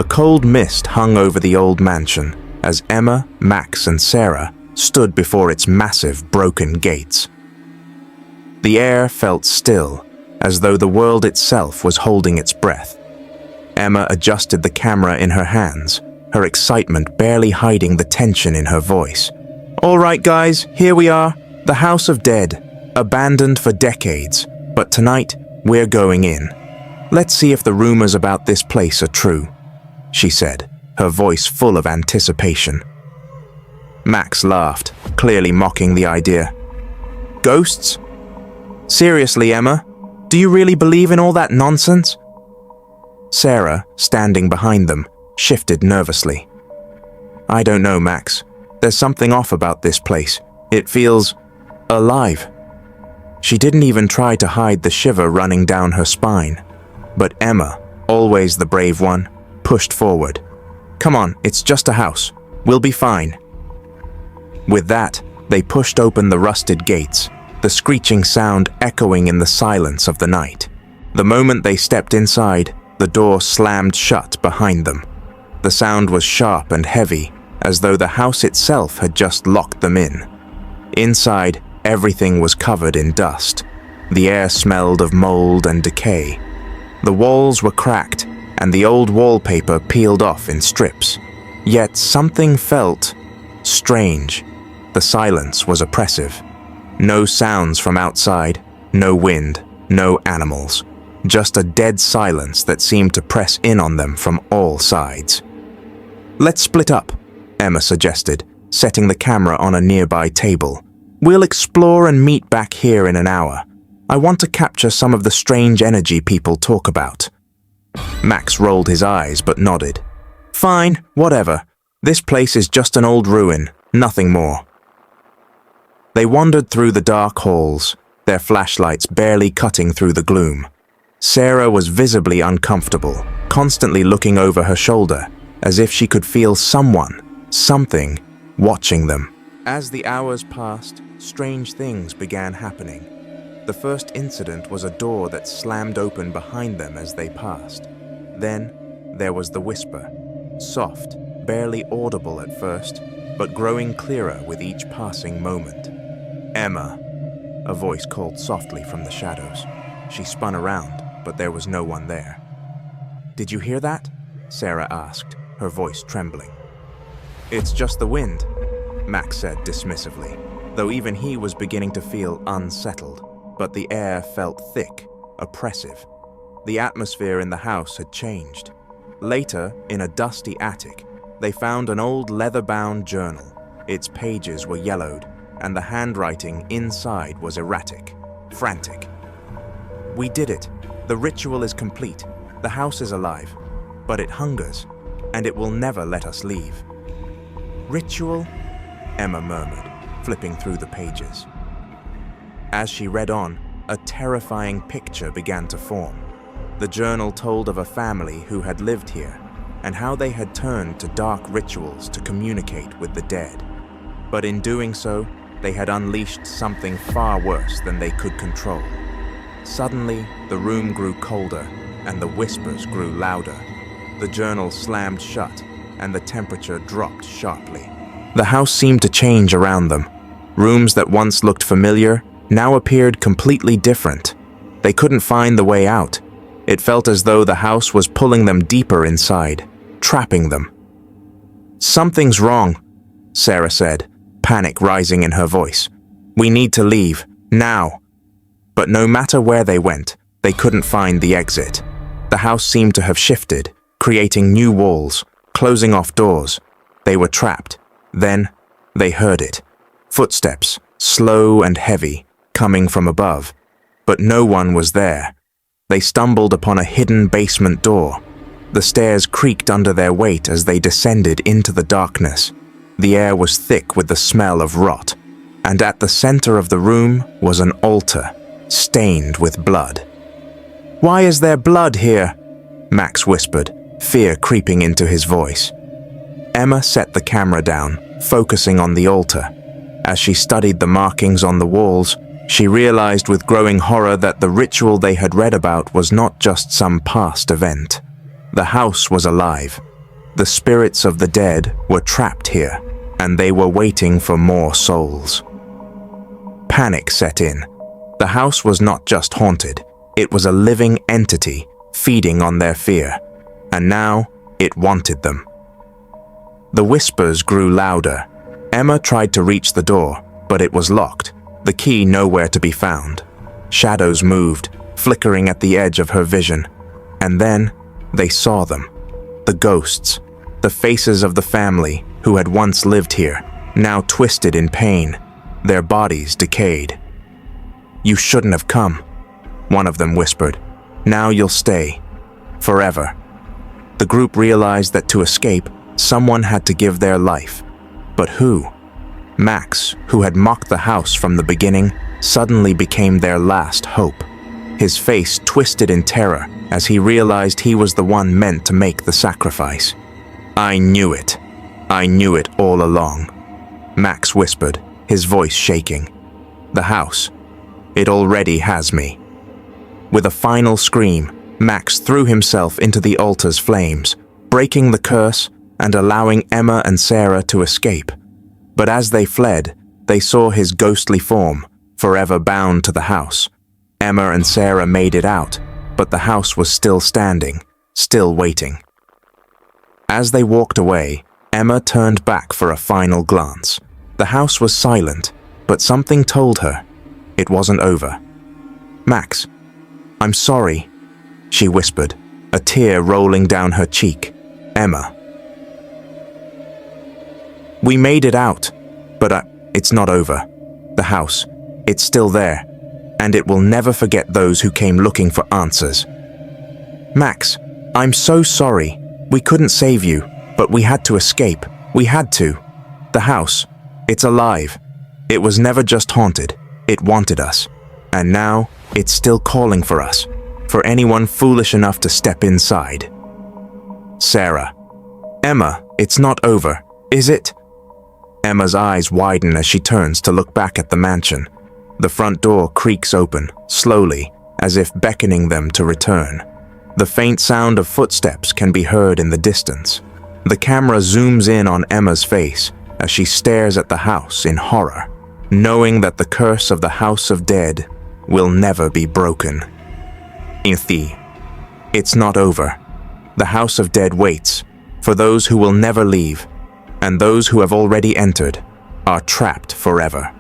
A cold mist hung over the old mansion as Emma, Max, and Sarah stood before its massive, broken gates. The air felt still, as though the world itself was holding its breath. Emma adjusted the camera in her hands, her excitement barely hiding the tension in her voice. "All right, guys, here we are, the House of Dead, abandoned for decades, but tonight we're going in. Let's see if the rumors about this place are true," she said, her voice full of anticipation. Max laughed, clearly mocking the idea. "Ghosts? Seriously, Emma, do you really believe in all that nonsense?" Sarah, standing behind them, shifted nervously. "I don't know, Max. There's something off about this place. It feels alive." She didn't even try to hide the shiver running down her spine. But Emma, always the brave one, pushed forward. "Come on, it's just a house. We'll be fine." With that, they pushed open the rusted gates, the screeching sound echoing in the silence of the night. The moment they stepped inside, the door slammed shut behind them. The sound was sharp and heavy, as though the house itself had just locked them in. Inside, everything was covered in dust. The air smelled of mold and decay. The walls were cracked, and the old wallpaper peeled off in strips. Yet something felt strange. The silence was oppressive. No sounds from outside, no wind, no animals. Just a dead silence that seemed to press in on them from all sides. "Let's split up," Emma suggested, setting the camera on a nearby table. "We'll explore and meet back here in an hour. I want to capture some of the strange energy people talk about." Max rolled his eyes but nodded. "Fine, whatever. This place is just an old ruin, nothing more." They wandered through the dark halls, their flashlights barely cutting through the gloom. Sarah was visibly uncomfortable, constantly looking over her shoulder, as if she could feel someone, something, watching them. As the hours passed, strange things began happening. The first incident was a door that slammed open behind them as they passed. Then, there was the whisper, soft, barely audible at first, but growing clearer with each passing moment. "Emma," a voice called softly from the shadows. She spun around, but there was no one there. "Did you hear that?" Sarah asked, her voice trembling. "It's just the wind," Max said dismissively, though even he was beginning to feel unsettled. But the air felt thick, oppressive. The atmosphere in the house had changed. Later, in a dusty attic, they found an old leather-bound journal. Its pages were yellowed, and the handwriting inside was erratic, frantic. "We did it. The ritual is complete. The house is alive. But it hungers, and it will never let us leave." "Ritual?" Emma murmured, flipping through the pages. As she read on, a terrifying picture began to form. The journal told of a family who had lived here, and how they had turned to dark rituals to communicate with the dead. But in doing so, they had unleashed something far worse than they could control. Suddenly, the room grew colder, and the whispers grew louder. The journal slammed shut, and the temperature dropped sharply. The house seemed to change around them. Rooms that once looked familiar now appeared completely different. They couldn't find the way out. It felt as though the house was pulling them deeper inside, trapping them. "Something's wrong," Sarah said, panic rising in her voice. "We need to leave, now." But no matter where they went, they couldn't find the exit. The house seemed to have shifted, creating new walls, closing off doors. They were trapped. Then, they heard it. Footsteps, slow and heavy, coming from above. But no one was there. They stumbled upon a hidden basement door. The stairs creaked under their weight as they descended into the darkness. The air was thick with the smell of rot, and at the center of the room was an altar, stained with blood. "Why is there blood here?" Max whispered, fear creeping into his voice. Emma set the camera down, focusing on the altar. As she studied the markings on the walls, she realized with growing horror that the ritual they had read about was not just some past event. The house was alive, The spirits of the dead were trapped here, and they were waiting for more souls. Panic set in. The house was not just haunted, it was a living entity feeding on their fear, and now it wanted them. The whispers grew louder. Emma tried to reach the door, but it was locked, the key nowhere to be found. Shadows moved, flickering at the edge of her vision, and then they saw them. The ghosts, the faces of the family who had once lived here, now twisted in pain, their bodies decayed. "You shouldn't have come," one of them whispered. "Now you'll stay. Forever." The group realized that to escape, someone had to give their life. But who? Max, who had mocked the house from the beginning, suddenly became their last hope. His face twisted in terror as he realized he was the one meant to make the sacrifice. "I knew it. I knew it all along," Max whispered, his voice shaking. "The house. It already has me." With a final scream, Max threw himself into the altar's flames, breaking the curse and allowing Emma and Sarah to escape. But as they fled, they saw his ghostly form, forever bound to the house. Emma and Sarah made it out, but the house was still standing, still waiting. As they walked away, Emma turned back for a final glance. The house was silent, but something told her it wasn't over. "Max, I'm sorry," she whispered, a tear rolling down her cheek. "Emma. We made it out, but it's not over. The house, it's still there, and it will never forget those who came looking for answers." "Max, I'm so sorry. We couldn't save you, but we had to escape. We had to. The house, it's alive. It was never just haunted. It wanted us. And now, it's still calling for us, for anyone foolish enough to step inside." Sarah. "Emma, it's not over, is it?" Emma's eyes widen as she turns to look back at the mansion. The front door creaks open, slowly, as if beckoning them to return. The faint sound of footsteps can be heard in the distance. The camera zooms in on Emma's face as she stares at the house in horror, knowing that the curse of the House of Dead will never be broken. It's not over. The House of Dead waits for those who will never leave, and those who have already entered are trapped forever.